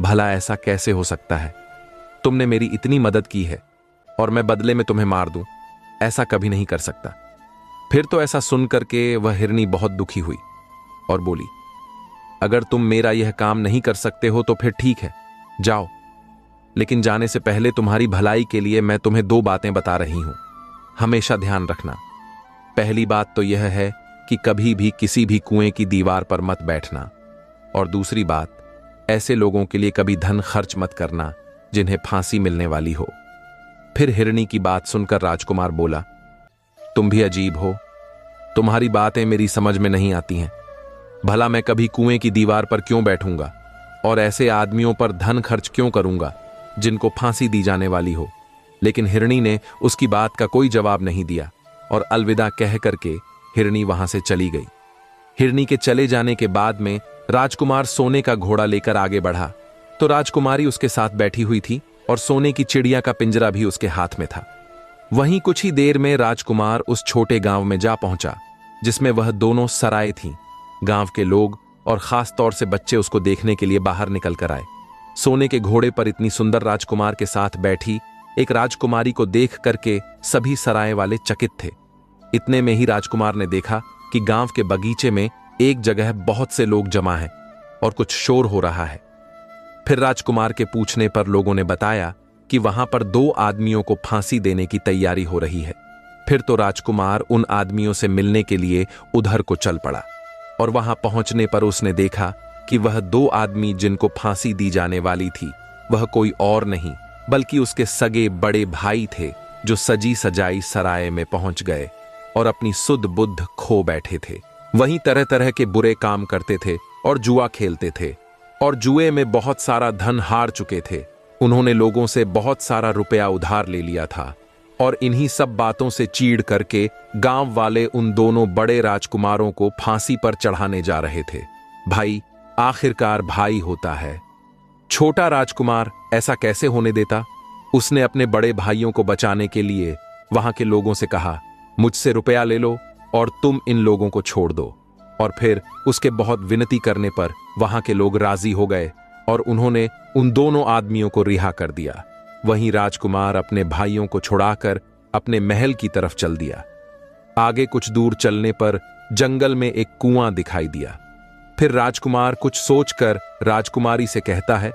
A: भला ऐसा कैसे हो सकता है? तुमने मेरी इतनी मदद की है और मैं बदले में तुम्हें मार दूं? ऐसा कभी नहीं कर सकता। फिर तो ऐसा सुनकर के वह हिरनी बहुत दुखी हुई और बोली, अगर तुम मेरा यह काम नहीं कर सकते हो तो फिर ठीक है, जाओ। लेकिन जाने से पहले तुम्हारी भलाई के लिए मैं तुम्हें 2 बातें बता रही हूं। हमेशा ध्यान रखना। पहली बात तो यह है कि कभी भी किसी भी कुएं की दीवार पर मत बैठना, और दूसरी बात, ऐसे लोगों के लिए कभी धन खर्च मत करना जिन्हें फांसी मिलने वाली हो। फिर हिरनी की बात सुनकर राजकुमार बोला, तुम भी अजीब हो। तुम्हारी बातें मेरी समझ में नहीं आती हैं। भला मैं कभी कुएं की दीवार पर क्यों बैठूंगा और ऐसे आदमियों पर धन खर्च क्यों करूंगा जिनको फांसी दी जाने वाली हो? लेकिन हिरनी ने उसकी बात का कोई जवाब नहीं दिया और अलविदा कह करके हिरनी वहां से चली गई। हिरनी के चले जाने के बाद में राजकुमार सोने का घोड़ा लेकर आगे बढ़ा तो राजकुमारी उसके साथ बैठी हुई थी और सोने की चिड़िया का पिंजरा भी उसके हाथ में था। वहीं कुछ ही देर में राजकुमार उस छोटे गांव में जा पहुंचा जिसमें वह दोनों सराय थीं। गांव के लोग और खास तौर से बच्चे उसको देखने के लिए बाहर निकल कर आए। सोने के घोड़े पर इतनी सुंदर राजकुमार के साथ बैठी एक राजकुमारी को देख करके सभी सराय वाले चकित थे। इतने में ही राजकुमार ने देखा कि गांव के बगीचे में एक जगह बहुत से लोग जमा हैं और कुछ शोर हो रहा है। फिर राजकुमार के पूछने पर लोगों ने बताया कि वहां पर 2 आदमियों को फांसी देने की तैयारी हो रही है। फिर तो राजकुमार उन आदमियों से मिलने के लिए उधर को चल पड़ा और वहां पहुंचने पर उसने देखा कि वह 2 आदमी जिनको फांसी दी जाने वाली थी वह कोई और नहीं बल्कि उसके सगे बड़े भाई थे, जो सजी सजाई सराय में पहुंच गए और अपनी सुध बुद्ध खो बैठे थे। वहीं तरह तरह के बुरे काम करते थे और जुआ खेलते थे और जुए में बहुत सारा धन हार चुके थे। उन्होंने लोगों से बहुत सारा रुपया उधार ले लिया था और इन्हीं सब बातों से चीड़ करके गांव वाले उन दोनों बड़े राजकुमारों को फांसी पर चढ़ाने जा रहे थे। भाई आखिरकार भाई होता है। छोटा राजकुमार ऐसा कैसे होने देता? उसने अपने बड़े भाइयों को बचाने के लिए वहां के लोगों से कहा, मुझसे रुपया ले लो और तुम इन लोगों को छोड़ दो। और फिर उसके बहुत विनती करने पर वहां के लोग राजी हो गए और उन्होंने उन दोनों आदमियों को रिहा कर दिया। वहीं राजकुमार अपने भाइयों को छुड़ाकर अपने महल की तरफ चल दिया। आगे कुछ दूर चलने पर जंगल में एक कुआं दिखाई दिया। फिर राजकुमार कुछ सोचकर राजकुमारी से कहता है,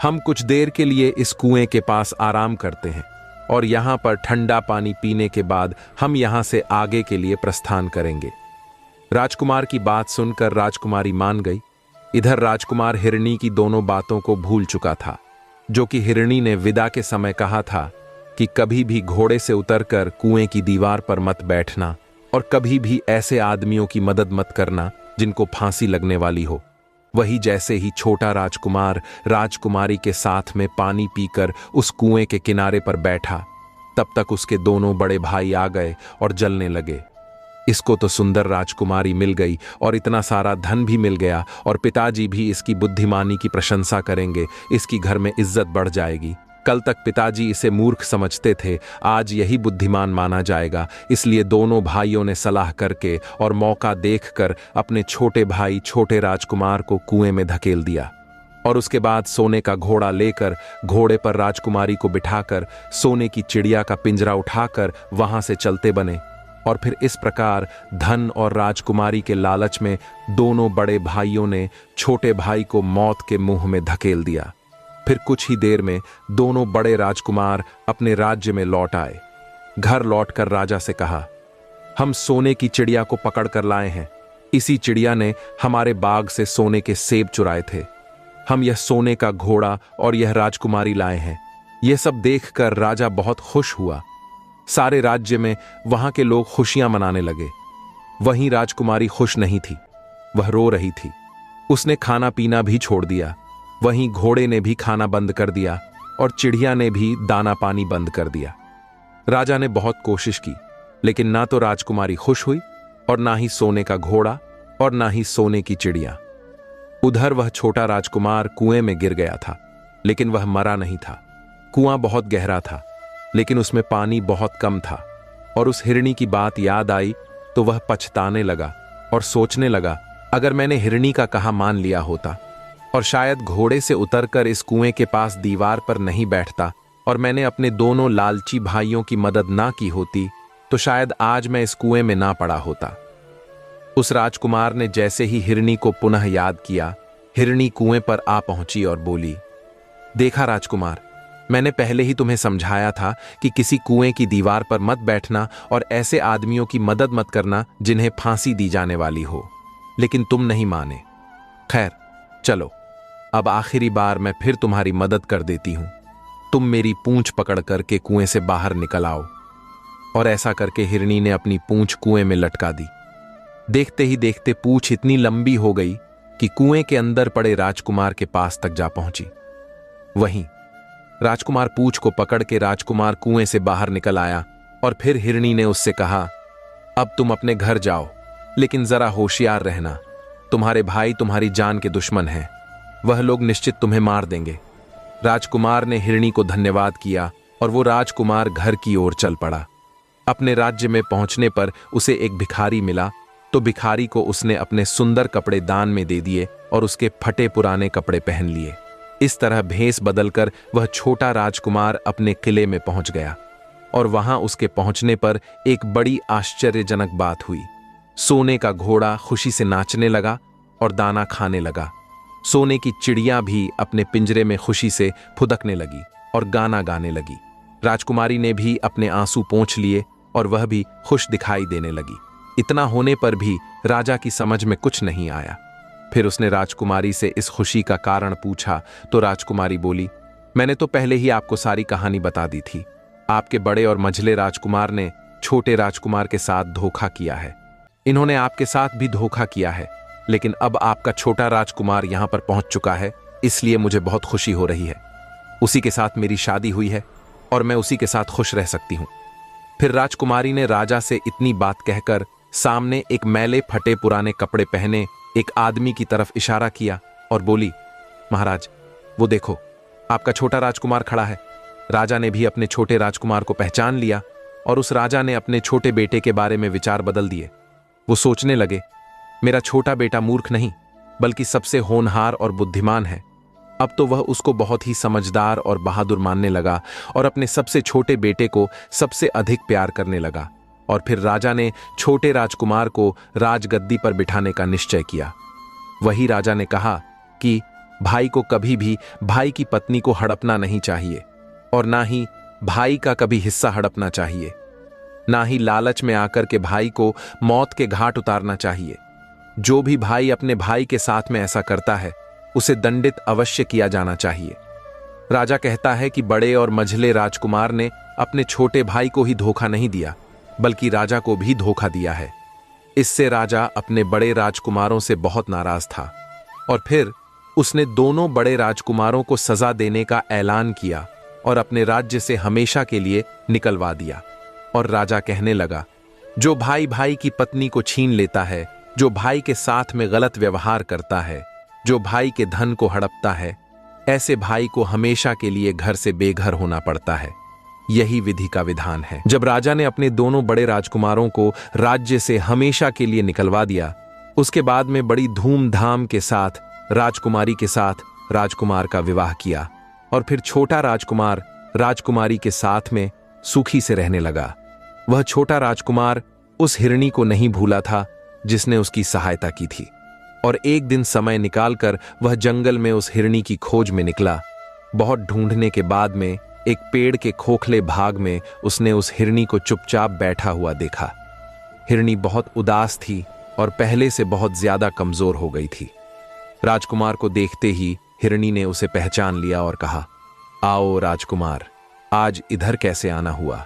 A: हम कुछ देर के लिए इस कुएं के पास आराम करते हैं और यहां पर ठंडा पानी पीने के बाद हम यहां से आगे के लिए प्रस्थान करेंगे। राजकुमार की बात सुनकर राजकुमारी मान गई। इधर राजकुमार हिरनी की दोनों बातों को भूल चुका था, जो कि हिरनी ने विदा के समय कहा था कि कभी भी घोड़े से उतरकर कुएं की दीवार पर मत बैठना और कभी भी ऐसे आदमियों की मदद मत करना जिनको फांसी लगने वाली हो। वही जैसे ही छोटा राजकुमार राजकुमारी के साथ में पानी पीकर उस कुएं के किनारे पर बैठा, तब तक उसके दोनों बड़े भाई आ गए और जलने लगे। इसको तो सुंदर राजकुमारी मिल गई और इतना सारा धन भी मिल गया और पिताजी भी इसकी बुद्धिमानी की प्रशंसा करेंगे, इसकी घर में इज्जत बढ़ जाएगी। कल तक पिताजी इसे मूर्ख समझते थे, आज यही बुद्धिमान माना जाएगा। इसलिए दोनों भाइयों ने सलाह करके और मौका देखकर अपने छोटे भाई छोटे राजकुमार को कुएं में धकेल दिया और उसके बाद सोने का घोड़ा लेकर घोड़े पर राजकुमारी को बिठाकर सोने की चिड़िया का पिंजरा उठाकर वहां से चलते बने। और फिर इस प्रकार धन और राजकुमारी के लालच में दोनों बड़े भाइयों ने छोटे भाई को मौत के मुंह में धकेल दिया। फिर कुछ ही देर में दोनों बड़े राजकुमार अपने राज्य में लौट आए। घर लौटकर राजा से कहा, हम सोने की चिड़िया को पकड़ कर लाए हैं। इसी चिड़िया ने हमारे बाग से सोने के सेब चुराए थे। हम यह सोने का घोड़ा और यह राजकुमारी लाए हैं। यह सब देखकर राजा बहुत खुश हुआ। सारे राज्य में वहां के लोग खुशियां मनाने लगे। वहीं राजकुमारी खुश नहीं थी, वह रो रही थी। उसने खाना पीना भी छोड़ दिया। वहीं घोड़े ने भी खाना बंद कर दिया और चिड़िया ने भी दाना पानी बंद कर दिया। राजा ने बहुत कोशिश की, लेकिन ना तो राजकुमारी खुश हुई और ना ही सोने का घोड़ा और ना ही सोने की चिड़िया। उधर वह छोटा राजकुमार कुएं में गिर गया था, लेकिन वह मरा नहीं था। कुआं बहुत गहरा था, लेकिन उसमें पानी बहुत कम था। और उस हिरनी की बात याद आई तो वह पछताने लगा और सोचने लगा, अगर मैंने हिरनी का कहा मान लिया होता और शायद घोड़े से उतरकर इस कुएं के पास दीवार पर नहीं बैठता और मैंने अपने दोनों लालची भाइयों की मदद ना की होती, तो शायद आज मैं इस कुएं में ना पड़ा होता। उस राजकुमार ने जैसे ही हिरनी को पुनः याद किया, हिरनी कुएं पर आ पहुंची और बोली, देखा राजकुमार, मैंने पहले ही तुम्हें समझाया था कि किसी कुएं की दीवार पर मत बैठना और ऐसे आदमियों की मदद मत करना जिन्हें फांसी दी जाने वाली हो, लेकिन तुम नहीं माने। खैर चलो, अब आखिरी बार मैं फिर तुम्हारी मदद कर देती हूं। तुम मेरी पूंछ पकड़ करके कुएं से बाहर निकल आओ। और ऐसा करके हिरनी ने अपनी पूंछ कुएं में लटका दी। देखते ही देखते पूंछ इतनी लंबी हो गई कि कुएं के अंदर पड़े राजकुमार के पास तक जा पहुंची। वहीं राजकुमार पूंछ को पकड़ के राजकुमार कुएं से बाहर निकल आया और फिर हिरनी ने उससे कहा, अब तुम अपने घर जाओ, लेकिन जरा होशियार रहना। तुम्हारे भाई तुम्हारी जान के दुश्मन हैं, वह लोग निश्चित तुम्हें मार देंगे। राजकुमार ने हिरनी को धन्यवाद किया और वो राजकुमार घर की ओर चल पड़ा। अपने राज्य में पहुंचने पर उसे एक भिखारी मिला, तो भिखारी को उसने अपने सुंदर कपड़े दान में दे दिए और उसके फटे पुराने कपड़े पहन लिए। इस तरह भेष बदलकर वह छोटा राजकुमार अपने किले में पहुंच गया। और वहां उसके पहुंचने पर एक बड़ी आश्चर्यजनक बात हुई। सोने का घोड़ा खुशी से नाचने लगा और दाना खाने लगा। सोने की चिड़िया भी अपने पिंजरे में खुशी से फुदकने लगी और गाना गाने लगी। राजकुमारी ने भी अपने आंसू पोंछ लिए और वह भी खुश दिखाई देने लगी। इतना होने पर भी राजा की समझ में कुछ नहीं आया। फिर उसने राजकुमारी से इस खुशी का कारण पूछा तो राजकुमारी बोली, मैंने तो पहले ही आपको सारी कहानी बता दी थी। आपके बड़े और मंझले राजकुमार ने छोटे राजकुमार के साथ धोखा किया है। इन्होंने आपके साथ भी धोखा किया है, लेकिन अब आपका छोटा राजकुमार यहां पर पहुंच चुका है, इसलिए मुझे बहुत खुशी हो रही है। उसी के साथ मेरी शादी हुई है और मैं उसी के साथ खुश रह सकती हूं। फिर राजकुमारी ने राजा से इतनी बात कहकर सामने एक मैले फटे पुराने कपड़े पहने एक आदमी की तरफ इशारा किया और बोली, महाराज वो देखो, आपका छोटा राजकुमार खड़ा है। राजा ने भी अपने छोटे राजकुमार को पहचान लिया और उस राजा ने अपने छोटे बेटे के बारे में विचार बदल दिए। वो सोचने लगे, मेरा छोटा बेटा मूर्ख नहीं बल्कि सबसे होनहार और बुद्धिमान है। अब तो वह उसको बहुत ही समझदार और बहादुर मानने लगा और अपने सबसे छोटे बेटे को सबसे अधिक प्यार करने लगा। और फिर राजा ने छोटे राजकुमार को राजगद्दी पर बिठाने का निश्चय किया। वही राजा ने कहा कि भाई को कभी भी भाई की पत्नी को हड़पना नहीं चाहिए और ना ही भाई का कभी हिस्सा हड़पना चाहिए, ना ही लालच में आकर के भाई को मौत के घाट उतारना चाहिए। जो भी भाई अपने भाई के साथ में ऐसा करता है उसे दंडित अवश्य किया जाना चाहिए। राजा कहता है कि बड़े और मझले राजकुमार ने अपने छोटे भाई को ही धोखा नहीं दिया बल्कि राजा को भी धोखा दिया है। इससे राजा अपने बड़े राजकुमारों से बहुत नाराज था और फिर उसने दोनों बड़े राजकुमारों को सजा देने का ऐलान किया और अपने राज्य से हमेशा के लिए निकलवा दिया। और राजा कहने लगा, जो भाई भाई की पत्नी को छीन लेता है, जो भाई के साथ में गलत व्यवहार करता है, जो भाई के धन को हड़पता है, ऐसे भाई को हमेशा के लिए घर से बेघर होना पड़ता है। यही विधि का विधान है। जब राजा ने अपने दोनों बड़े राजकुमारों को राज्य से हमेशा के लिए निकलवा दिया, उसके बाद में बड़ी धूमधाम के साथ राजकुमारी के साथ राजकुमार का विवाह किया और फिर छोटा राजकुमार राजकुमारी के साथ में सुखी से रहने लगा। वह छोटा राजकुमार उस हिरनी को नहीं भूला था जिसने उसकी सहायता की थी और एक दिन समय निकालकर वह जंगल में उस हिरनी की खोज में निकला। बहुत ढूंढने के बाद में एक पेड़ के खोखले भाग में उसने उस हिरनी को चुपचाप बैठा हुआ देखा। हिरणी बहुत उदास थी और पहले से बहुत ज्यादा कमजोर हो गई थी। राजकुमार को देखते ही हिरणी ने उसे पहचान लिया और कहा, आओ राजकुमार, आज इधर कैसे आना हुआ?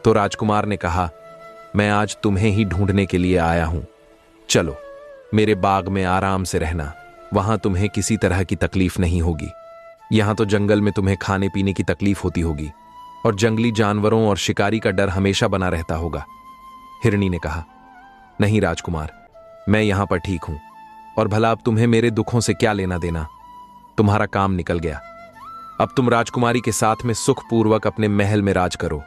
A: तो राजकुमार ने कहा, मैं आज तुम्हें ही ढूंढने के लिए आया हूं। चलो मेरे बाग में आराम से रहना, वहां तुम्हें किसी तरह की तकलीफ नहीं होगी। यहां तो जंगल में तुम्हें खाने पीने की तकलीफ होती होगी और जंगली जानवरों और शिकारी का डर हमेशा बना रहता होगा। हिरणी ने कहा, नहीं राजकुमार, मैं यहां पर ठीक हूं, और भला अब तुम्हें मेरे दुखों से क्या लेना देना? तुम्हारा काम निकल गया। अब तुम राजकुमारी के साथ में सुखपूर्वक अपने महल में राज करो।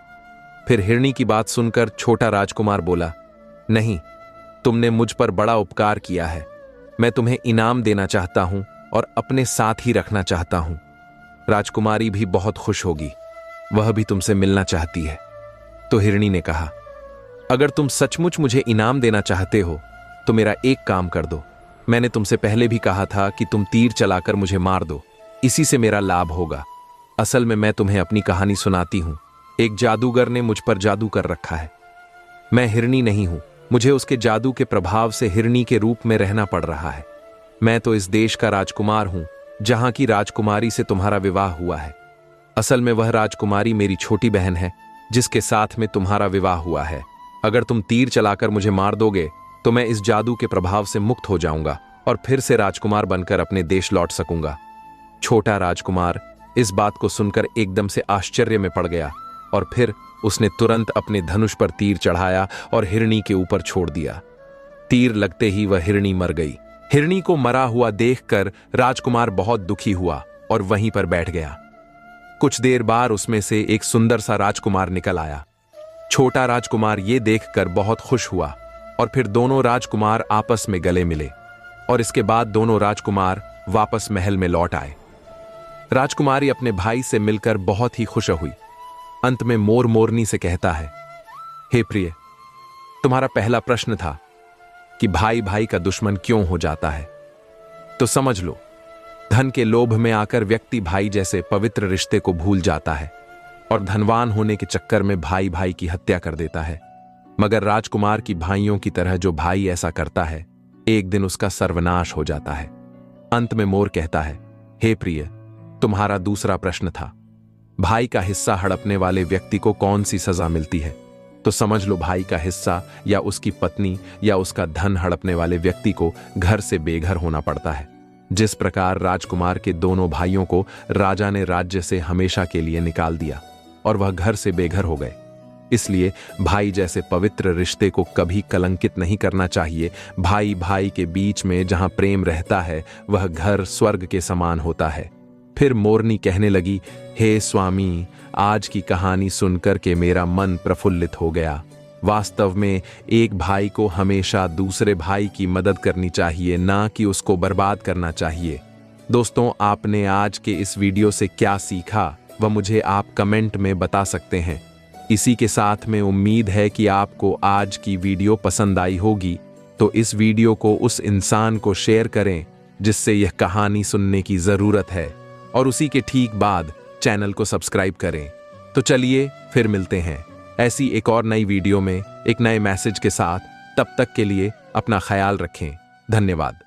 A: फिर हिरणी की बात सुनकर छोटा राजकुमार बोला, नहीं, तुमने मुझ पर बड़ा उपकार किया है। मैं तुम्हें इनाम देना चाहता हूं और अपने साथ ही रखना चाहता हूं। राजकुमारी भी बहुत खुश होगी, वह भी तुमसे मिलना चाहती है। तो हिरणी ने कहा, अगर तुम सचमुच मुझे इनाम देना चाहते हो तो मेरा एक काम कर दो। मैंने तुमसे पहले भी कहा था कि तुम तीर चलाकर मुझे मार दो, इसी से मेरा लाभ होगा। असल में मैं तुम्हें अपनी कहानी सुनाती हूं। एक जादूगर ने मुझ पर जादू कर रखा है। मैं हिरणी नहीं हूं, मुझे उसके जादू के प्रभाव से हिरणी के रूप में रहना पड़ रहा है। मैं तो इस देश का राजकुमार हूं जहां की राजकुमारी से तुम्हारा विवाह हुआ है। असल में वह राजकुमारी मेरी छोटी बहन है जिसके साथ में तुम्हारा विवाह हुआ है। अगर तुम तीर चलाकर मुझे मार दोगे तो मैं इस जादू के प्रभाव से मुक्त हो जाऊंगा और फिर से राजकुमार बनकर अपने देश लौट सकूंगा। छोटा राजकुमार इस बात को सुनकर एकदम से आश्चर्य में पड़ गया और फिर उसने तुरंत अपने धनुष पर तीर चढ़ाया और हिरणी के ऊपर छोड़ दिया। तीर लगते ही वह हिरणी मर गई। हिरणी को मरा हुआ देखकर राजकुमार बहुत दुखी हुआ और वहीं पर बैठ गया। कुछ देर बाद उसमें से एक सुंदर सा राजकुमार निकल आया। छोटा राजकुमार ये देखकर बहुत खुश हुआ और फिर दोनों राजकुमार आपस में गले मिले और इसके बाद दोनों राजकुमार वापस महल में लौट आए। राजकुमारी अपने भाई से मिलकर बहुत ही खुश हुई। अंत में मोर मोरनी से कहता है, हे प्रिय, तुम्हारा पहला प्रश्न था कि भाई भाई का दुश्मन क्यों हो जाता है। तो समझ लो, धन के लोभ में आकर व्यक्ति भाई जैसे पवित्र रिश्ते को भूल जाता है और धनवान होने के चक्कर में भाई भाई की हत्या कर देता है। मगर राजकुमार की भाइयों की तरह जो भाई ऐसा करता है, एक दिन उसका सर्वनाश हो जाता है। अंत में मोर कहता है, हे प्रिय, तुम्हारा दूसरा प्रश्न था, भाई का हिस्सा हड़पने वाले व्यक्ति को कौन सी सजा मिलती है। तो समझ लो, भाई का हिस्सा या उसकी पत्नी या उसका धन हड़पने वाले व्यक्ति को घर से बेघर होना पड़ता है। जिस प्रकार राजकुमार के दोनों भाइयों को राजा ने राज्य से हमेशा के लिए निकाल दिया और वह घर से बेघर हो गए। इसलिए भाई जैसे पवित्र रिश्ते को कभी कलंकित नहीं करना चाहिए। भाई भाई के बीच में जहां प्रेम रहता है वह घर स्वर्ग के समान होता है। फिर मोरनी कहने लगी, हे स्वामी, आज की कहानी सुनकर के मेरा मन प्रफुल्लित हो गया। वास्तव में एक भाई को हमेशा दूसरे भाई की मदद करनी चाहिए, ना कि उसको बर्बाद करना चाहिए। दोस्तों, आपने आज के इस वीडियो से क्या सीखा वह मुझे आप कमेंट में बता सकते हैं। इसी के साथ में उम्मीद है कि आपको आज की वीडियो पसंद आई होगी, तो इस वीडियो को उस इंसान को शेयर करें जिससे यह कहानी सुनने की जरूरत है और उसी के ठीक बाद चैनल को सब्सक्राइब करें। तो चलिए फिर मिलते हैं ऐसी एक और नई वीडियो में एक नए मैसेज के साथ। तब तक के लिए अपना ख्याल रखें। धन्यवाद।